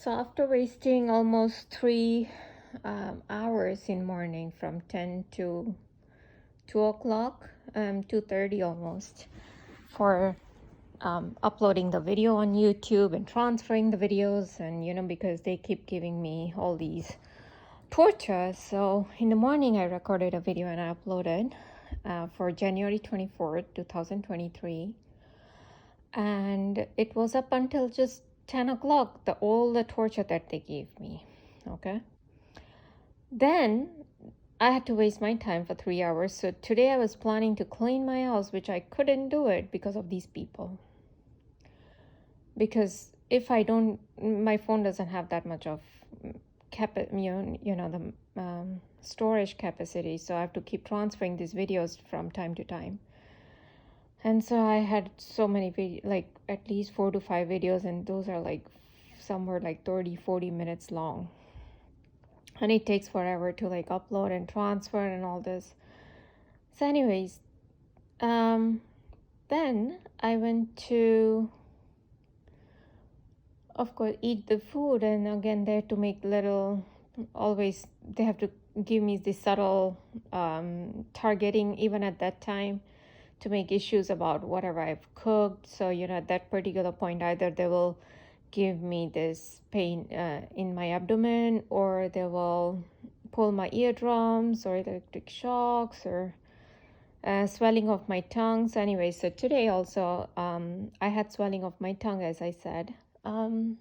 So after wasting almost 3 hours in morning from 10 to 2 o'clock, 2:30 almost, for uploading the video on YouTube and transferring the videos, and because they keep giving me all these tortures. So in the morning I recorded a video and I uploaded for January 24th, 2023. And it was up until just 10 o'clock, all the torture that they gave me. Okay. Then I had to waste my time for 3 hours. So today I was planning to clean my house, which I couldn't do it because of these people. Because if I don't, my phone doesn't have that much of the storage capacity. So I have to keep transferring these videos from time to time. And so I had so many like at least 4 to 5 videos, and those are like somewhere like 30-40 minutes long. And it takes forever to like upload and transfer and all this. So anyways, then I went to, of course, eat the food, and again they have to make always they have to give me this subtle targeting even at that time, to make issues about whatever I've cooked. So at that particular point, either they will give me this pain in my abdomen, or they will pull my eardrums, or electric shocks, or swelling of my tongue. So anyway, so today also I had swelling of my tongue, as I said, and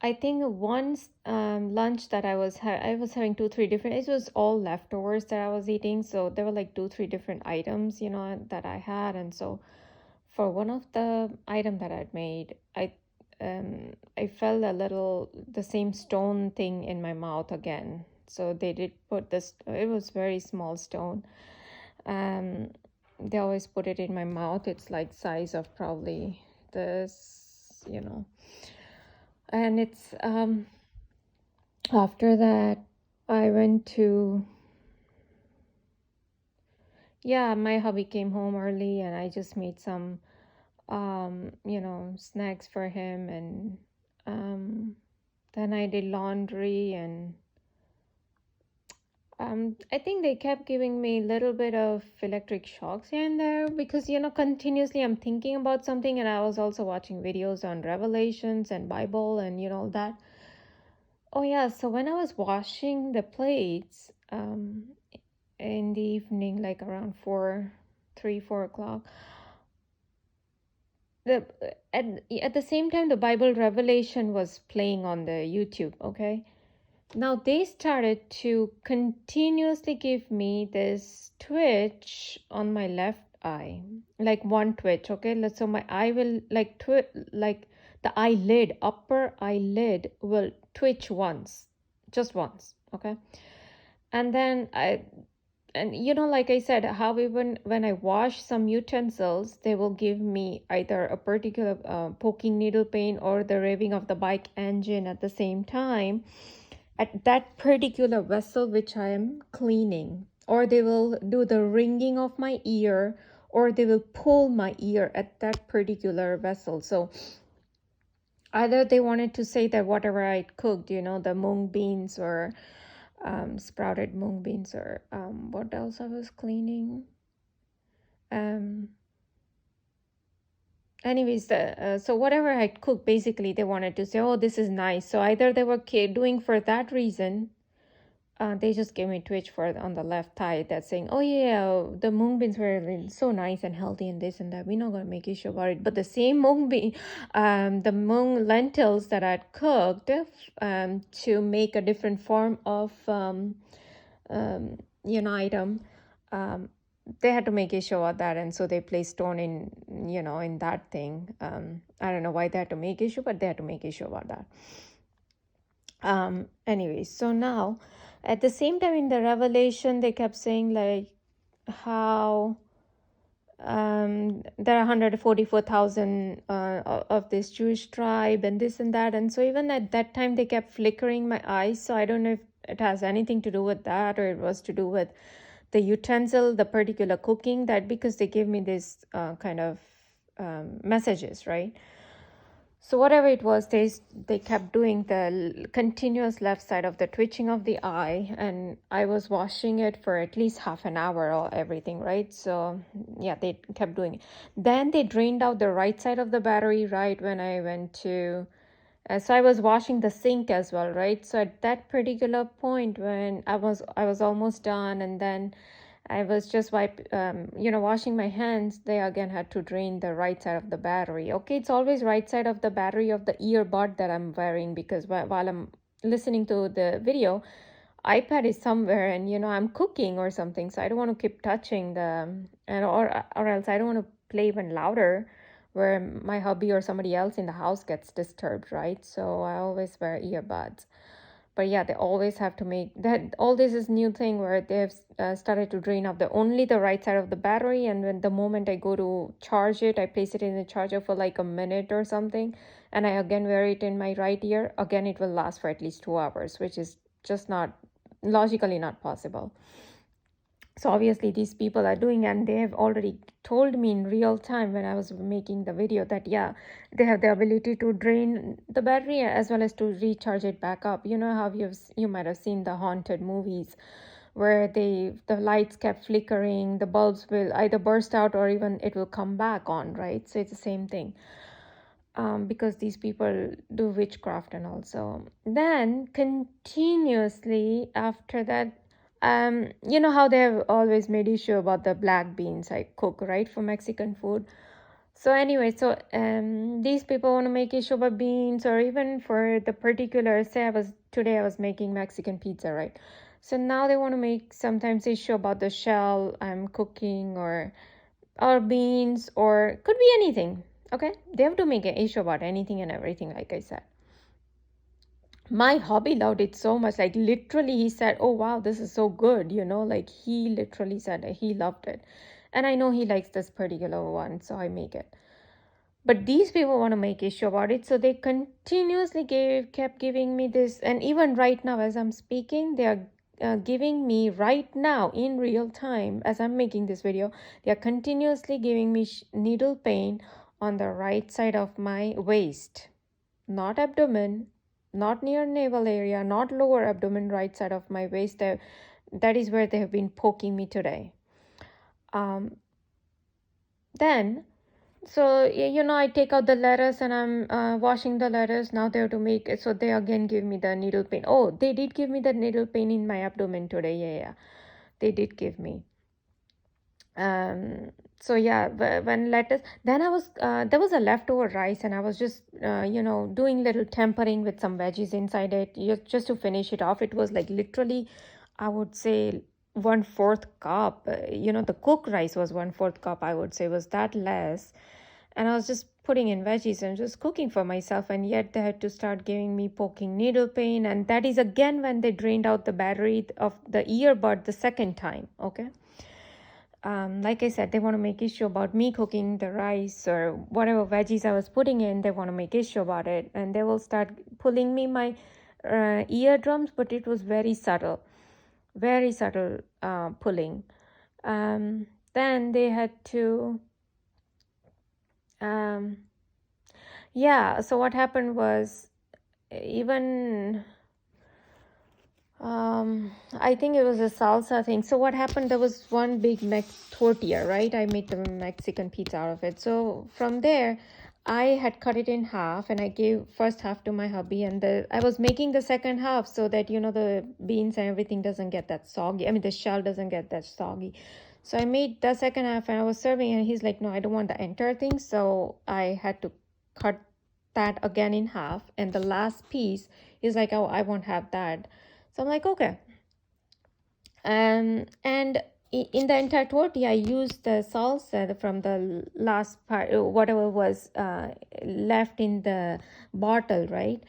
I think once lunch that I was having 2-3 different. It was all leftovers that I was eating, so there were like 2-3 different items that I had. And so for one of the item that I'd made, I felt the same stone thing in my mouth again. So they did put this. It was very small stone. They always put it in my mouth. It's like size of probably this, and it's after that I went to, my hubby came home early, and I just made some snacks for him, and then I did laundry, and I think they kept giving me a little bit of electric shocks here and there, because continuously I'm thinking about something, and I was also watching videos on Revelations and Bible and all that. Oh yeah, so when I was washing the plates in the evening, like around 4 o'clock, at the same time the Bible Revelation was playing on the YouTube, okay? Now they started to continuously give me this twitch on my left eye, like one twitch, okay? So my eye will like the eyelid, upper eyelid will twitch once, just once, okay? And then like I said, how even when I wash some utensils, they will give me either a particular poking needle pain or the revving of the bike engine at the same time at that particular vessel which I am cleaning, or they will do the ringing of my ear, or they will pull my ear at that particular vessel. So either they wanted to say that whatever I cooked, the mung beans, or sprouted mung beans, or what else I was cleaning. Anyways, so whatever I cooked, basically they wanted to say, oh, this is nice. So either they were doing for that reason, they just gave me twitch on the left thigh, that's saying, oh yeah, the mung beans were so nice and healthy and this and that, we're not going to make issue about it. But the same mung bean, the mung lentils that I'd cooked to make a different form of item, they had to make issue about that, and so they placed stone in that thing. I don't know why they had to make issue, but they had to make issue about that. Anyway, so now at the same time in the Revelation, they kept saying like how there are 144,000 of this Jewish tribe and this and that. And so even at that time, they kept flickering my eyes. So I don't know if it has anything to do with that, or it was to do with the utensil, the particular cooking, that because they give me this kind of messages, right? So whatever it was, they kept doing the continuous left side of the twitching of the eye, and I was washing it for at least half an hour or everything, right? So yeah, they kept doing it. Then they drained out the right side of the battery right when I went to. So I was washing the sink as well, right? So at that particular point when I was almost done, and then I was just washing my hands. They again had to drain the right side of the battery. Okay, it's always right side of the battery of the earbud that I'm wearing, because while I'm listening to the video, iPad is somewhere, and I'm cooking or something, so I don't want to keep touching or else I don't want to play even louder where my hubby or somebody else in the house gets disturbed, right? So I always wear earbuds. But yeah, they always have to make that. All this is new thing where they've started to drain up the right side of the battery, and when the moment I go to charge it, I place it in the charger for like a minute or something, and I again wear it in my right ear. Again, it will last for at least 2 hours, which is just not logically not possible. So obviously these people are doing, and they have already told me in real time when I was making the video that yeah, they have the ability to drain the battery as well as to recharge it back up. You know how you might have seen the haunted movies where the lights kept flickering, the bulbs will either burst out or even it will come back on, right? So it's the same thing. Because these people do witchcraft and also then continuously after that, you know how they have always made issue about the black beans I cook, right, for Mexican food. So anyway, these people want to make issue about beans, or even for the particular, say today I was making Mexican pizza, right? So now they want to make sometimes issue about the shell I'm cooking, or beans, or could be anything. Okay, they have to make an issue about anything and everything, like I said. My hobby loved it so much, like literally he said, oh wow, this is so good, like he literally said he loved it. And I know he likes this particular one, so I make it. But these people want to make issue about it, so they continuously kept giving me this. And even right now as I'm speaking, they are giving me right now in real time as I'm making this video, they are continuously giving me needle pain on the right side of my waist, not abdomen, not near navel area, not lower abdomen, right side of my waist. That is where they have been poking me today. Then so I take out the lettuce and I'm washing the lettuce. Now they have to make it, so they again give me the needle pain. Oh, they did give me the needle pain in my abdomen today. Yeah, they did give me. So yeah, when lettuce, then I was there was a leftover rice, and I was just doing little tempering with some veggies inside it, just to finish it off. It was like literally, I would say 1/4 cup. The cooked rice was 1/4 cup, I would say, was that less. And I was just putting in veggies and just cooking for myself, and yet they had to start giving me poking needle pain. And that is again when they drained out the battery of the earbud the second time. Okay. Like I said, they want to make issue about me cooking the rice or whatever veggies I was putting in. They want to make issue about it, and they will start pulling me my eardrums, but it was very subtle pulling. Then they had to so what happened was, even I think it was a salsa thing. So what happened, there was one big tortilla, right? I made the Mexican pizza out of it. So from there, I had cut it in half, and I gave first half to my hubby, and I was making the second half so that the beans and everything doesn't get that soggy. I mean, the shell doesn't get that soggy. So I made the second half, and I was serving, and he's like, no, I don't want the entire thing. So I had to cut that again in half, and the last piece is like, oh, I won't have that. So I'm like, okay. And in the entire tortilla, I used the salsa from the last part, whatever was left in the bottle, right?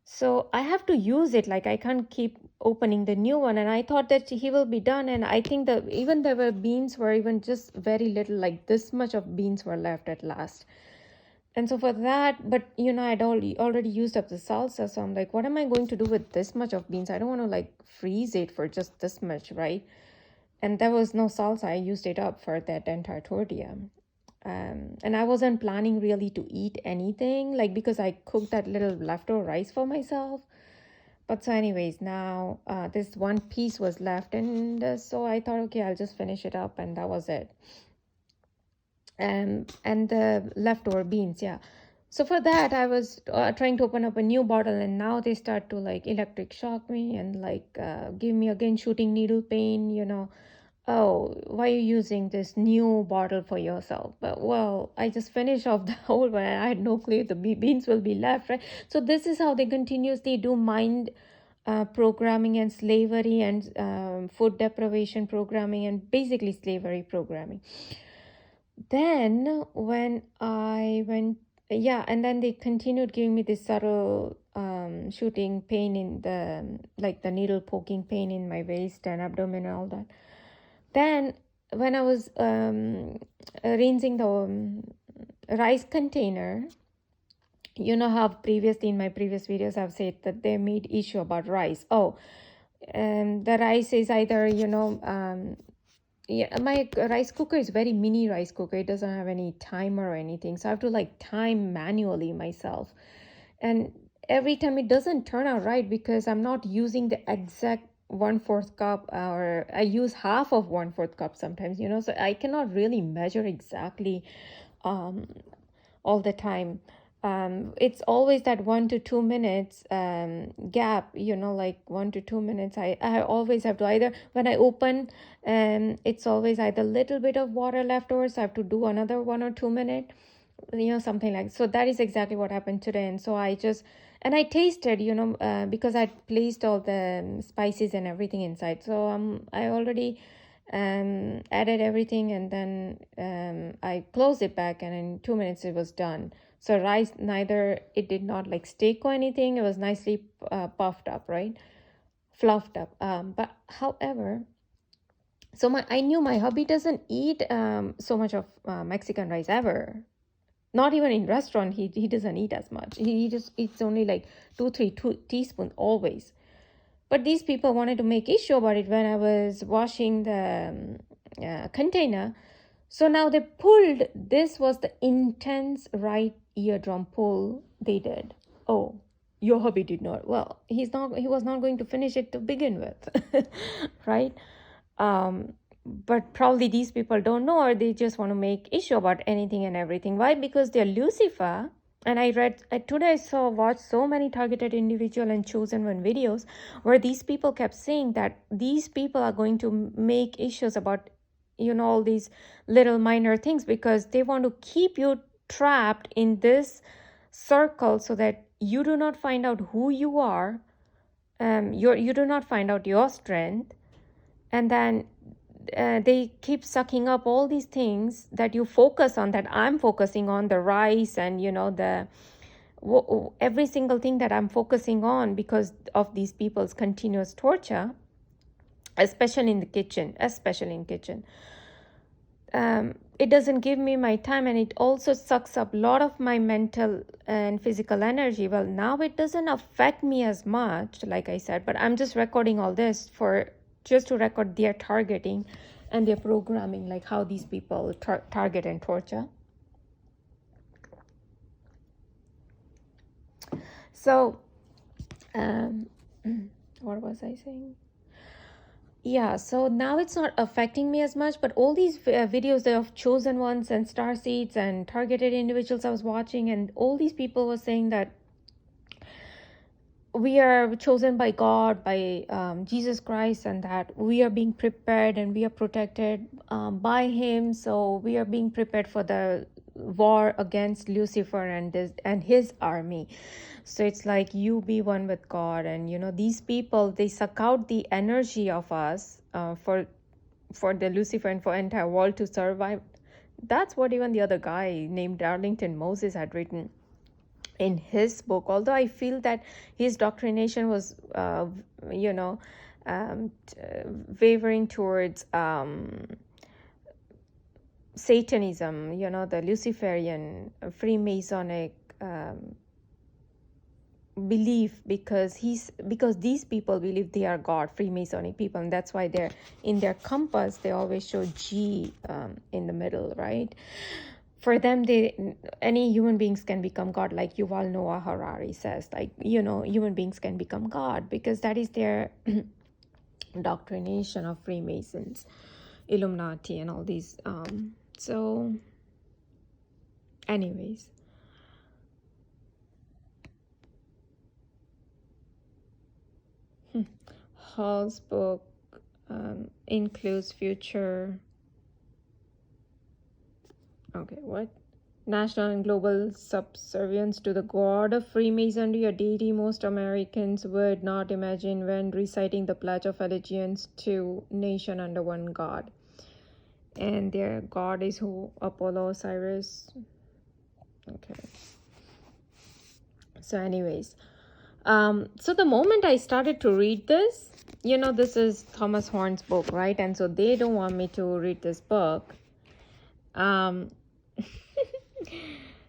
So I have to use it. Like, I can't keep opening the new one. And I thought that he will be done. And I think that even there were beans were even just very little, like this much of beans were left at last. And so for that, but I'd already used up the salsa. So I'm like, what am I going to do with this much of beans? I don't want to like freeze it for just this much, right? And there was no salsa. I used it up for that entire tortilla. And I wasn't planning really to eat anything, like, because I cooked that little leftover rice for myself. But so anyways, now this one piece was left, and so I thought, okay, I'll just finish it up, and that was it. And the leftover beans, yeah. So for that, I was trying to open up a new bottle, and now they start to like electric shock me and like give me again shooting needle pain, Oh, why are you using this new bottle for yourself? But well, I just finished off the whole one. I had no clue the beans will be left, right? So this is how they continuously do mind programming and slavery and food deprivation programming and basically slavery programming. Then when I went, yeah, and then they continued giving me this subtle shooting pain in the, like the needle poking pain in my waist and abdomen and all that. Then when I was rinsing the rice container, how previously in my previous videos I've said that they made issue about rice. The rice is either, yeah, my rice cooker is very mini rice cooker. It doesn't have any timer or anything. So I have to like time manually myself. And every time it doesn't turn out right because I'm not using the exact 1/4 cup, or I use half of 1/4 cup sometimes, so I cannot really measure exactly all the time. It's always that 1 to 2 minutes gap, like 1 to 2 minutes. I always have to either, when I open, it's always either a little bit of water left over, so I have to do another 1 or 2 minute, something like. So that is exactly what happened today. And so I tasted, because I placed all the spices and everything inside. So I already added everything, and then I closed it back, and in 2 minutes it was done. So rice, neither it did not like stick or anything. It was nicely puffed up, right, fluffed up. But however, so I knew my hubby doesn't eat so much of Mexican rice ever. Not even in restaurant, he doesn't eat as much. He just eats only like 2 teaspoons always. But these people wanted to make issue about it when I was washing the container. So now they pulled, this was the intense right eardrum pull they did. Oh, your hubby did not. Well, he was not going to finish it to begin with, right? But probably these people don't know, or they just want to make issue about anything and everything. Why? Because they're Lucifer. And I read today, I watched so many targeted individual and chosen one videos where these people kept saying that these people are going to make issues about, all these little minor things, because they want to keep you trapped in this circle so that you do not find out who you are. You do not find out your strength, and then they keep sucking up all these things that you focus on, that I'm focusing on, the rice and every single thing that I'm focusing on, because of these people's continuous torture, especially in kitchen. It doesn't give me my time, and it also sucks up a lot of my mental and physical energy. Well, now it doesn't affect me as much, like I said, but I'm just recording all this just to record their targeting and their programming, like how these people target and torture. So, what was I saying? Yeah, so now it's not affecting me as much, but all these videos of chosen ones and Starseeds and targeted individuals I was watching, and all these people were saying that we are chosen by God, by Jesus Christ, and that we are being prepared and we are protected by Him. So we are being prepared for the war against Lucifer and his army. So it's like, you be one with God, and these people, they suck out the energy of us for the Lucifer and for entire world to survive. That's what even the other guy named Darlington Moses had written in his book, although I feel that his doctrination was wavering towards Satanism, the Luciferian Freemasonic belief, because these people believe they are God, Freemasonic people, and that's why they're in their compass they always show G in the middle, right? for them, any human beings can become God, like Yuval Noah Harari says, like, human beings can become God, because that is their doctrination of Freemasons, Illuminati, and all these. So, anyways, Hall's book includes future. Okay, what? National and global subservience to the god of Freemasonry, a deity most Americans would not imagine when reciting the Pledge of Allegiance to nation under one god. And their god is who? Apollo, Osiris. Okay. So, anyways, so the moment I started to read this, this is Thomas Horn's book, right? And so they don't want me to read this book.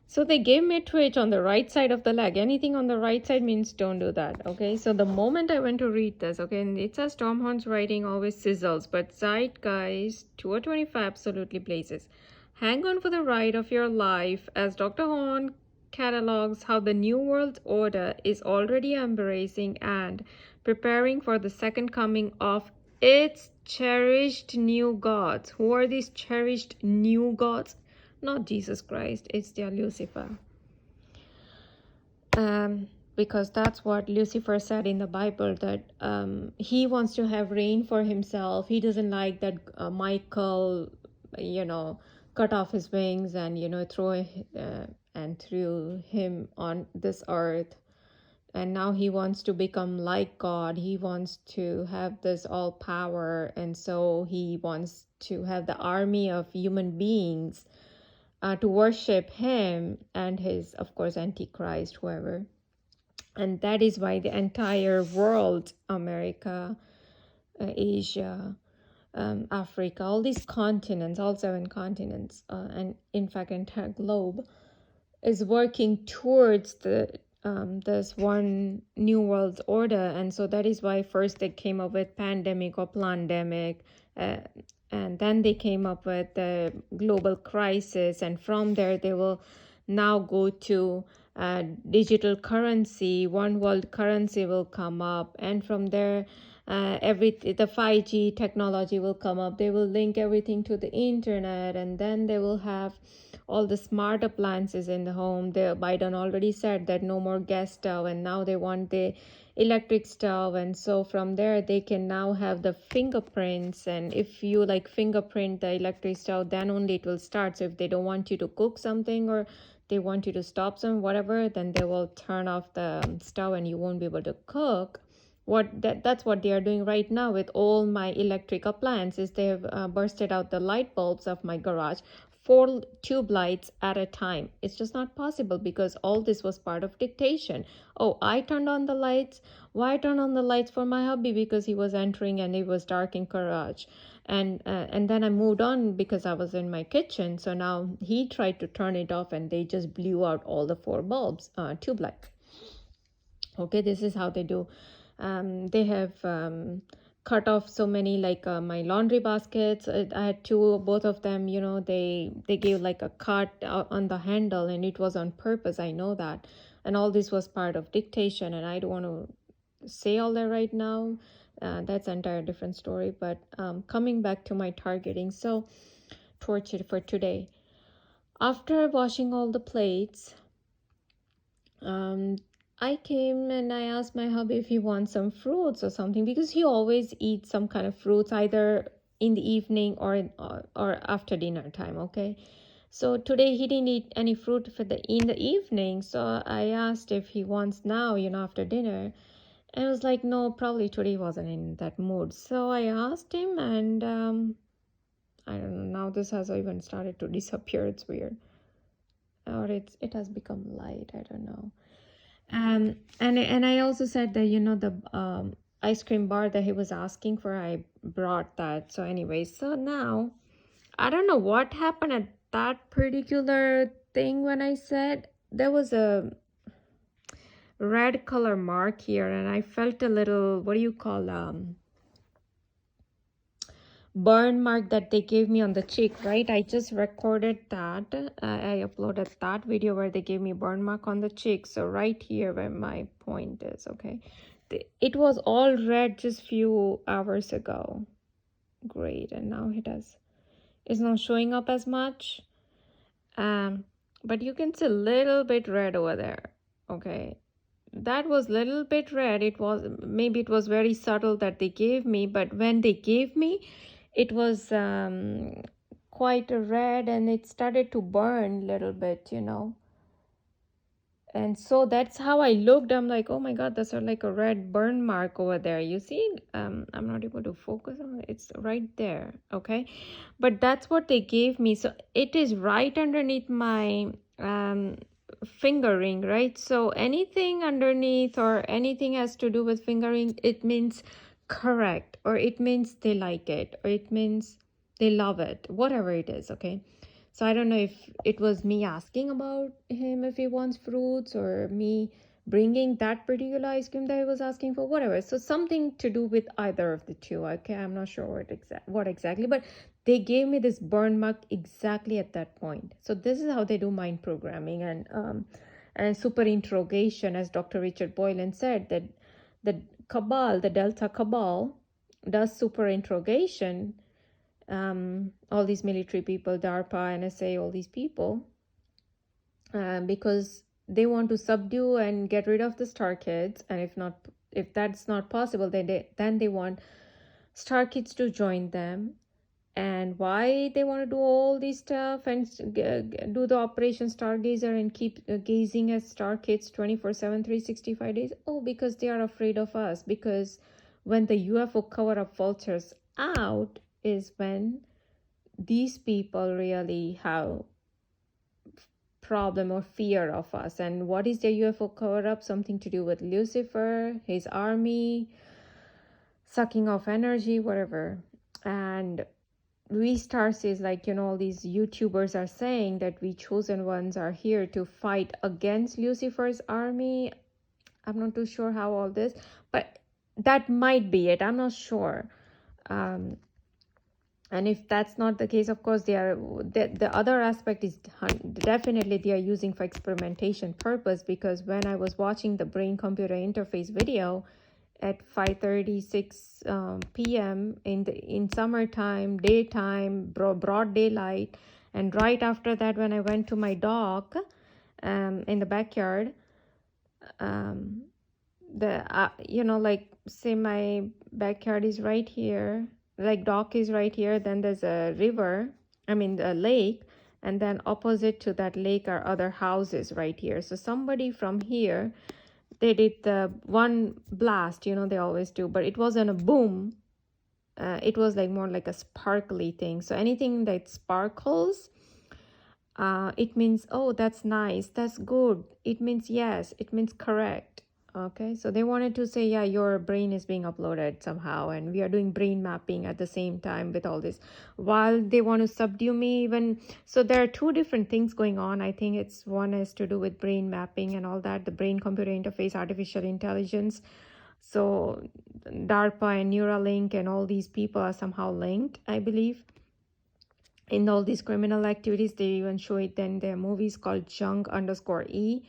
So they gave me a twitch on the right side of the leg. Anything on the right side means don't do that, okay? So the moment I went to read this, okay, and it says Tom Horn's writing always sizzles, but Zeitgeist 225 absolutely blazes. Hang on for the ride of your life as Dr. Horn catalogs how the New World Order is already embracing and preparing for the second coming of its cherished new gods. Who are these cherished new gods? Not Jesus Christ, it's their Lucifer. Because that's what Lucifer said in the Bible, that he wants to have reign for himself. He doesn't like that Michael, cut off his wings and, threw him on this earth. And now he wants to become like God. He wants to have this all power. And so he wants to have the army of human beings to worship him and his, of course, Antichrist, whoever. And that is why the entire world, America, Asia, Africa, all these continents, all 7 continents, and in fact, entire globe, is working towards this one new world order. And so that is why first they came up with pandemic or plandemic, and then they came up with the global crisis, and from there they will now go to digital currency. One world currency will come up, and from there the 5G technology will come up. They will link everything to the internet, and then they will have all the smart appliances in the home. Biden already said that no more gas stove, and now they want the electric stove. And so from there they can now have the fingerprints, and if you like fingerprint the electric stove, then only it will start. So if they don't want you to cook something, or they want you to stop some whatever, then they will turn off the stove and you won't be able to cook. That's what they are doing right now with all my electric appliances. They have bursted out the light bulbs of my garage, 4 tube lights at a time. It's just not possible because all this was part of dictation. Oh, I turned on the lights. Why turn on the lights for my hubby? Because he was entering and it was dark in garage. And then I moved on because I was in my kitchen. So now he tried to turn it off and they just blew out all the 4 bulbs, tube lights. Okay, this is how they do. They have cut off so many, like my laundry baskets. I had 2, both of them, they gave like a cut on the handle, and it was on purpose. I know that. And all this was part of dictation, and I don't want to say all that right now. That's an entire different story. But coming back to my targeting, so torture for today. After washing all the plates, I came and I asked my hubby if he wants some fruits or something, because he always eats some kind of fruits either in the evening or after dinner time. Okay, so today he didn't eat any fruit in the evening, so I asked if he wants now, after dinner, and I was like, no, probably today he wasn't in that mood. So I asked him, and I don't know, now this has even started to disappear. It's weird, or it has become light. I don't know. And I also said that, the ice cream bar that he was asking for, I brought that. So anyway, so now I don't know what happened at that particular thing. When I said, there was a red color mark here, and I felt a little, what do you call, burn mark that they gave me on the cheek, right? I just recorded that. I uploaded that video where they gave me burn mark on the cheek. So right here where my point is, okay? It was all red just few hours ago. Great, and now it's not showing up as much. But you can see a little bit red over there, okay? That was little bit red. It was, maybe it was very subtle that they gave me, but when they gave me, it was quite a red, and it started to burn a little bit, you know. And so that's how I looked. I'm like, oh my god, that's like a red burn mark over there. You see, I'm not able to focus on it. It's right there, okay? But that's what they gave me. So it is right underneath my finger ring, right? So anything underneath or anything has to do with fingering, it means correct, or it means they like it, or it means they love it, whatever it is, okay? So I don't know if it was me asking about him if he wants fruits, or me bringing that particular ice cream that he was asking for, whatever. So something to do with either of the two. Okay, I'm not sure what exactly, but they gave me this burn mark exactly at that point. So this is how they do mind programming and super interrogation, as Dr. Richard Boylan said, that the cabal, the Delta cabal, does super interrogation, all these military people, DARPA, NSA, all these people, because they want to subdue and get rid of the star kids. And if that's not possible, then they want star kids to join them. And why they want to do all this stuff and do the Operation Stargazer and keep gazing at star kids 24/7, 365 days? Oh, because they are afraid of us. Because when the UFO cover-up vultures out is when these people really have problem or fear of us. And what is the UFO cover-up? Something to do with Lucifer, his army, sucking off energy, whatever. And we Starseeds, like, all these YouTubers are saying that we chosen ones are here to fight against Lucifer's army. I'm not too sure how all this, but that might be it. I'm not sure. And if that's not the case, of course, the other aspect is definitely they are using for experimentation purpose. Because when I was watching the brain computer interface video at 5:36 p.m. in summertime, daytime, broad daylight, and right after that, when I went to my dock in the backyard, like, say my backyard is right here, like dock is right here, then there's a river, a lake, and then opposite to that lake are other houses right here. So somebody from here, they did the one blast, they always do, but it wasn't a boom. It was like more like a sparkly thing. So anything that sparkles, it means, oh, that's nice, that's good, it means yes, it means correct. Okay, so they wanted to say, yeah, your brain is being uploaded somehow, and we are doing brain mapping at the same time with all this, while they want to subdue me even. So there are two different things going on. I think it's one is to do with brain mapping and all that, the brain computer interface, artificial intelligence. So DARPA and Neuralink and all these people are somehow linked, I believe, in all these criminal activities. They even show it in their movies called Jung_E,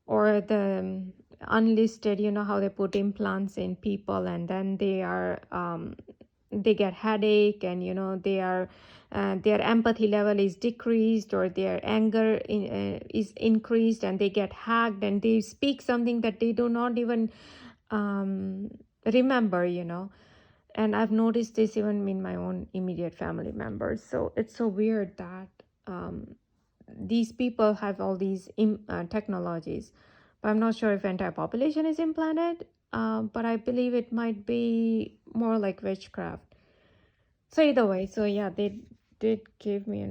or the unlisted, how they put implants in people, and then they get headache, and their empathy level is decreased, or their anger is increased, and they get hacked, and they speak something that they do not even remember. And I've noticed this even in my own immediate family members. So it's so weird that these people have all these technologies. But I'm not sure if entire population is implanted, but I believe it might be more like witchcraft. So either way, so yeah, they did give me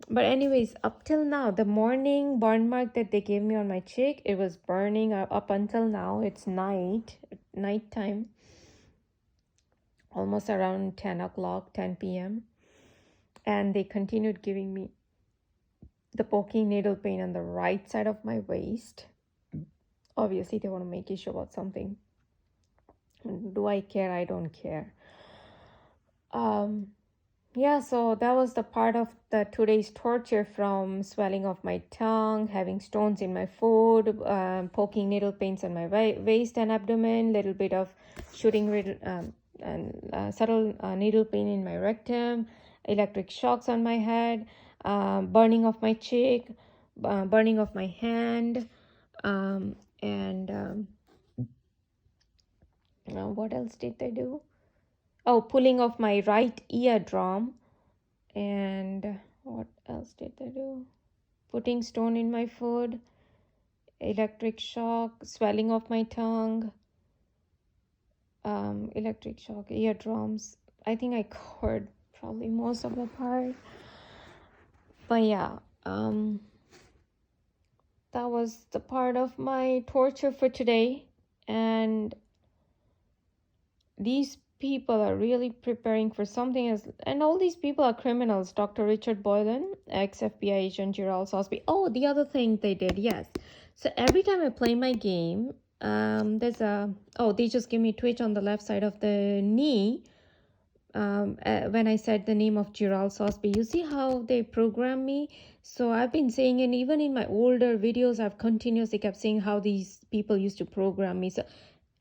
but anyways, up till now, the morning burn mark that they gave me on my cheek, it was burning up until now. It's nighttime, almost around 10 o'clock, 10 p.m. And they continued giving me the poking needle pain on the right side of my waist. Obviously, they want to make issue about something. Do I care? I don't care. Um, yeah, so that was the part of the today's torture, from swelling of my tongue, having stones in my food, poking needle pains on my waist and abdomen, little bit of shooting and subtle needle pain in my rectum, electric shocks on my head, burning of my cheek, burning of my hand, and what else did they do? Oh, pulling of my right eardrum. And what else did they do? Putting stone in my food, electric shock, swelling of my tongue, electric shock, eardrums. I think I covered probably most of the part. But yeah, that was the part of my torture for today. And these people are really preparing for something else. And all these people are criminals. Dr. Richard Boylan, ex-FBI agent Gerald Sosby. Oh, the other thing they did, yes. So every time I play my game, they just give me twitch on the left side of the knee. When I said the name of Gerald Sosby, you see how they program me? So I've been saying, and even in my older videos, I've continuously kept saying how these people used to program me. So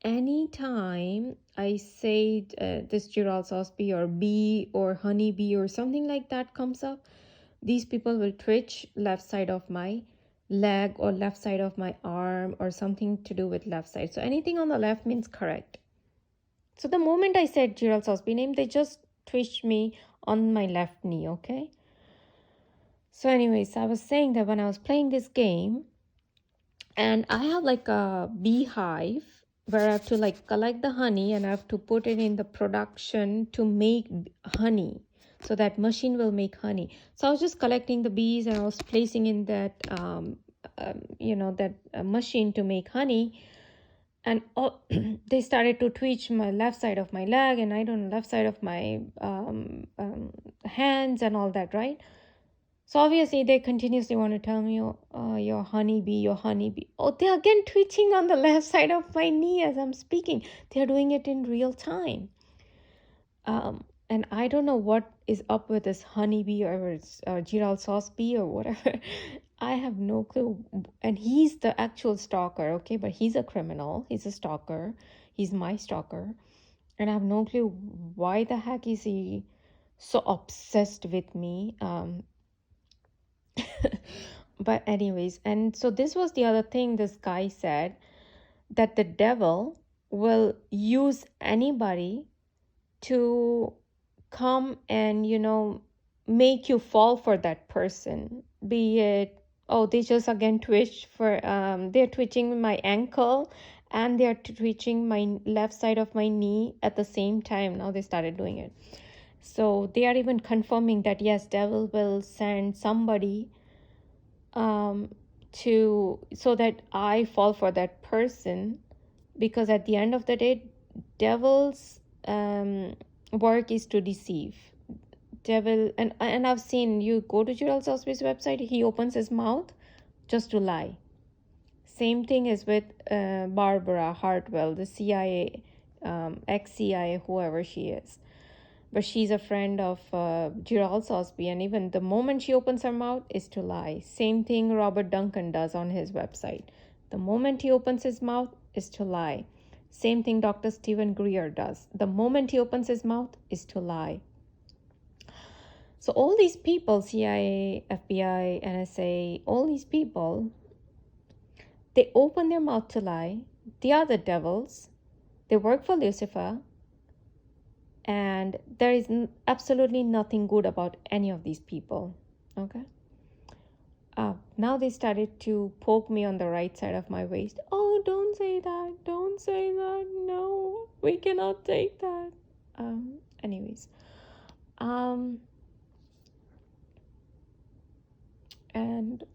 anytime I say this Gerald Sosby or bee or honeybee or something like that comes up, these people will twitch left side of my leg or left side of my arm or something to do with left side. So anything on the left means correct. So the moment I said Gerald Sosby name, they just twitched me on my left knee, okay? So anyways, I was saying that when I was playing this game, and I have like a beehive where I have to like collect the honey and I have to put it in the production to make honey. So that machine will make honey. So I was just collecting the bees and I was placing in that, machine to make honey. And they started to twitch my left side of my leg and I don't know, left side of my hands and all that, right? So obviously they continuously want to tell me, your honeybee, your honeybee. Oh, they're again twitching on the left side of my knee as I'm speaking. They're doing it in real time. And I don't know what is up with this honeybee or it's Gerald Sosby or whatever. I have no clue. And he's the actual stalker, okay? But he's a criminal. He's a stalker. He's my stalker. And I have no clue why the heck is he so obsessed with me. But anyways, and so this was the other thing this guy said, that the devil will use anybody to come and make you fall for that person, be it, oh, they just again twitch for they're twitching my ankle and they're twitching my left side of my knee at the same time. Now they started doing it. So they are even confirming that yes, devil will send somebody so that I fall for that person, because at the end of the day, devil's work is to deceive. Devil, and I've seen, you go to Gerald Sosby's website, he opens his mouth just to lie. Same thing is with Barbara Hartwell, the CIA, ex-CIA, whoever she is. But she's a friend of Gerald Sosby, and even the moment she opens her mouth is to lie. Same thing Robert Duncan does on his website. The moment he opens his mouth is to lie. Same thing Dr. Stephen Greer does. The moment he opens his mouth is to lie. So all these people, CIA, FBI, NSA, all these people, they open their mouth to lie. They are the devils. They work for Lucifer. And there is absolutely nothing good about any of these people, okay? Now they started to poke me on the right side of my waist. Oh, don't say that, don't say that, no, we cannot take that. Anyways, and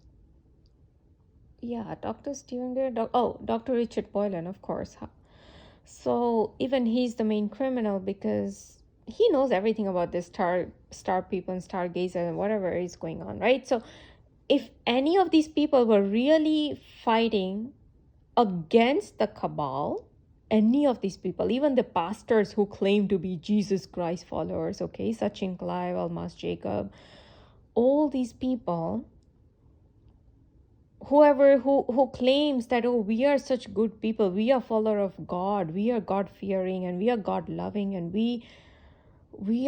yeah, Dr. Stephen Greer, Dr. Richard Boylan, of course. So even he's the main criminal because he knows everything about this star people and stargazer and whatever is going on, right? So if any of these people were really fighting against the cabal, any of these people, even the pastors who claim to be Jesus Christ followers, okay, Sachin Clive, Almas Jacob, all these people, whoever who claims that, oh, we are such good people, we are follower of God, we are God fearing, and we are God loving, and we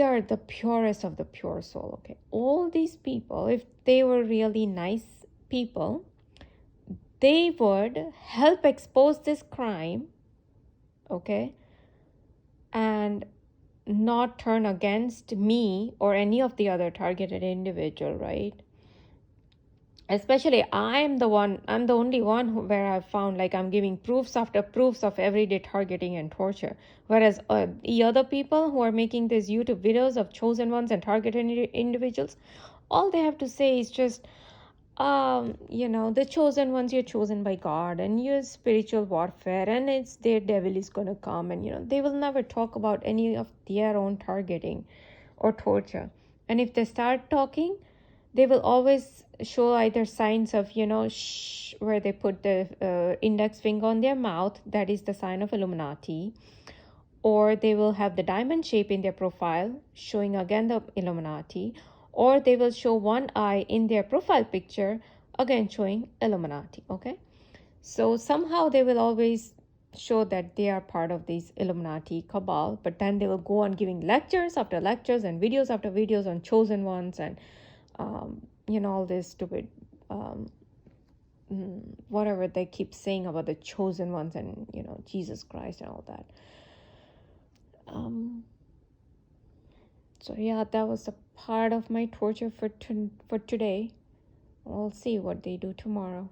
are the purest of the pure soul, okay, all these people, if they were really nice people, they would help expose this crime, okay, and not turn against me or any of the other targeted individual, right? Especially I'm the only one where I've found, like, I'm giving proofs after proofs of everyday targeting and torture, whereas the other people who are making these YouTube videos of chosen ones and targeted individuals, all they have to say is just, the chosen ones, you're chosen by God and you're spiritual warfare, and it's their devil is going to come, and they will never talk about any of their own targeting or torture. And if they start talking, they will always show either signs of shh, where they put the index finger on their mouth, that is the sign of Illuminati, or they will have the diamond shape in their profile showing again the Illuminati, or they will show one eye in their profile picture again showing Illuminati, okay? So somehow they will always show that they are part of this Illuminati cabal, but then they will go on giving lectures after lectures and videos after videos on chosen ones and all this stupid whatever they keep saying about the chosen ones and Jesus Christ and all that. So yeah, that was a part of my torture for today. We'll see what they do tomorrow.